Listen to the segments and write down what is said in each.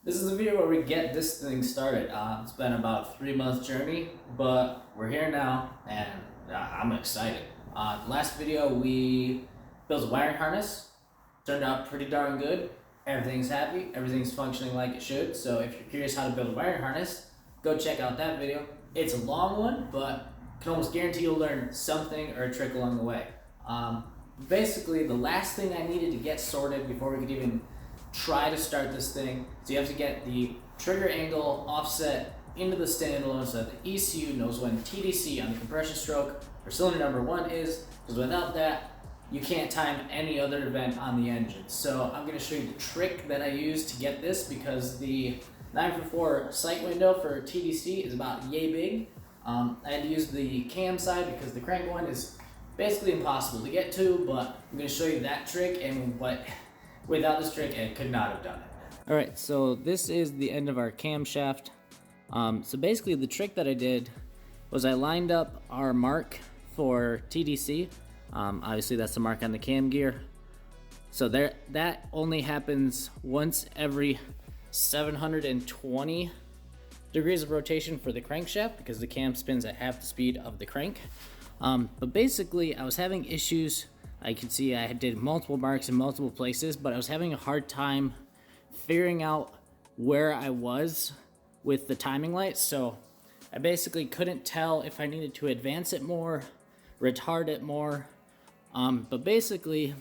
This is the video where we get this thing started. It's been about a 3-month journey, but we're here now, and I'm excited. The last video we built a wiring harness. Turned out pretty darn good. Everything's happy, everything's functioning like it should. So if you're curious how to build a wiring harness, go check out that video. It's a long one, but I can almost guarantee you'll learn something or a trick along the way. Basically, the last thing I needed to get sorted before we could even try to start this thing, so you have to get the trigger angle offset into the standalone so that the ECU knows when TDC on the compression stroke or cylinder number 1 is, because without that, you can't time any other event on the engine. So I'm going to show you the trick that I use to get this, because the 9x4 sight window for TDC is about yay big. I had to use the cam side because the crank one is basically impossible to get to, but I'm going to show you that trick, and without this trick, I could not have done it. Alright, so this is the end of our camshaft. So basically the trick that I did was I lined up our mark for TDC. Obviously that's the mark on the cam gear. So that only happens once every 720 degrees of rotation for the crankshaft, because the cam spins at half the speed of the crank. But basically I was having issues. I could see I did multiple marks in multiple places, but I was having a hard time figuring out where I was with the timing light. So I basically couldn't tell if I needed to advance it more, retard it more. But basically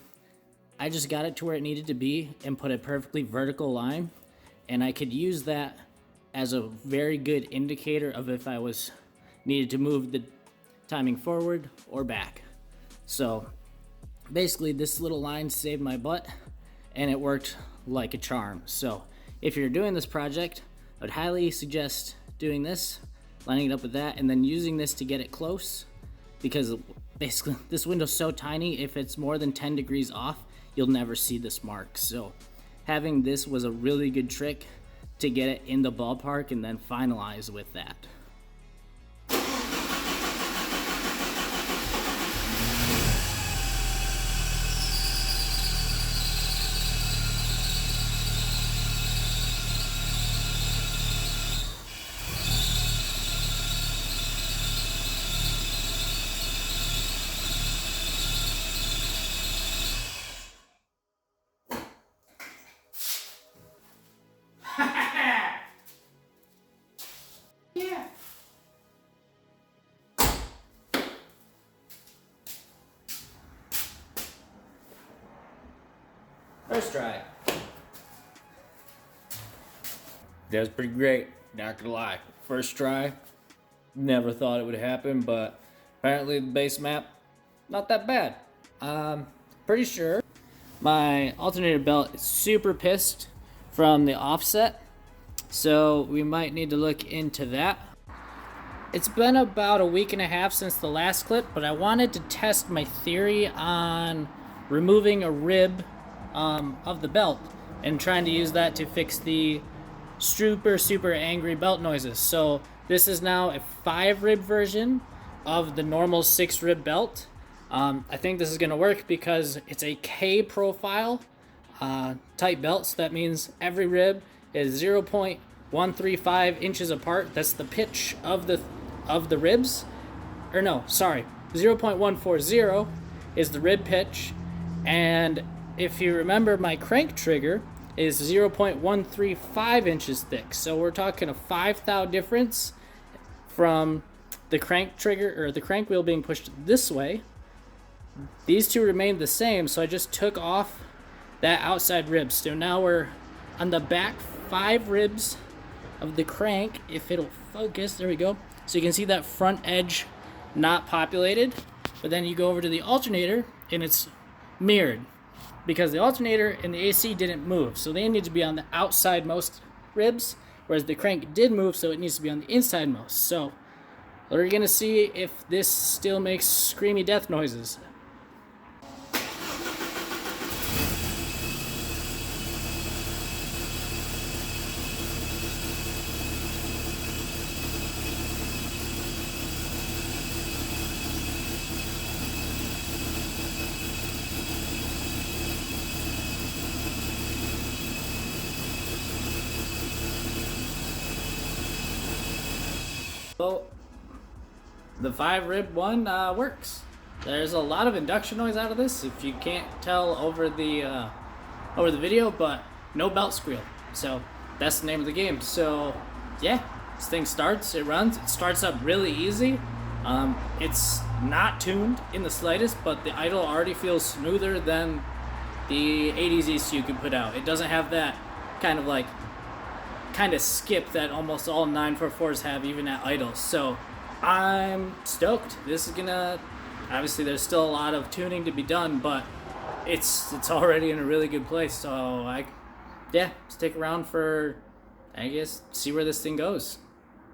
I just got it to where it needed to be and put a perfectly vertical line, and I could use that as a very good indicator of if I was needed to move the timing forward or back. So basically this little line saved my butt, and it worked like a charm. So if you're doing this project, I would highly suggest doing this, lining it up with that, and then using this to get it close, because basically this window's so tiny, if it's more than 10 degrees off, you'll never see this mark. So having this was a really good trick to get it in the ballpark and then finalize with that. Yeah. First try. That was pretty great, not gonna lie. First try, never thought it would happen, but apparently the base map, not that bad. Pretty sure my alternator belt is super pissed from the offset, so we might need to look into that. It's been about a week and a half since the last clip, but I wanted to test my theory on removing a rib of the belt and trying to use that to fix the super angry belt noises. So this is now a 5-rib version of the normal 6-rib belt. I think this is going to work because it's a K profile type belt, so that means every rib is 0.135 inches apart. That's the pitch of the ribs. Or no, sorry, 0.140 is the rib pitch, and if you remember, my crank trigger is 0.135 inches thick. So we're talking a 5 thou difference from the crank trigger, or the crank wheel, being pushed this way. These two remained the same, so I just took off that outside rib. So now we're on the back 5 ribs of the crank. If it'll focus, there we go. So you can see that front edge not populated, but then you go over to the alternator and it's mirrored, because the alternator and the AC didn't move, so they need to be on the outside most ribs, whereas the crank did move, so it needs to be on the inside most. So we're gonna see if this still makes screamy death noises. So the 5-rib one works. There's a lot of induction noise out of this, if you can't tell over the video, but no belt squeal. So that's the name of the game. So yeah, this thing starts, it runs, it starts up really easy. It's not tuned in the slightest, but the idle already feels smoother than the 80s ECU could put out. It doesn't have that kind of skip that almost all 944s have, even at idle. So I'm stoked. This is gonna, obviously there's still a lot of tuning to be done, but it's already in a really good place. So yeah, stick around for, I guess, see where this thing goes.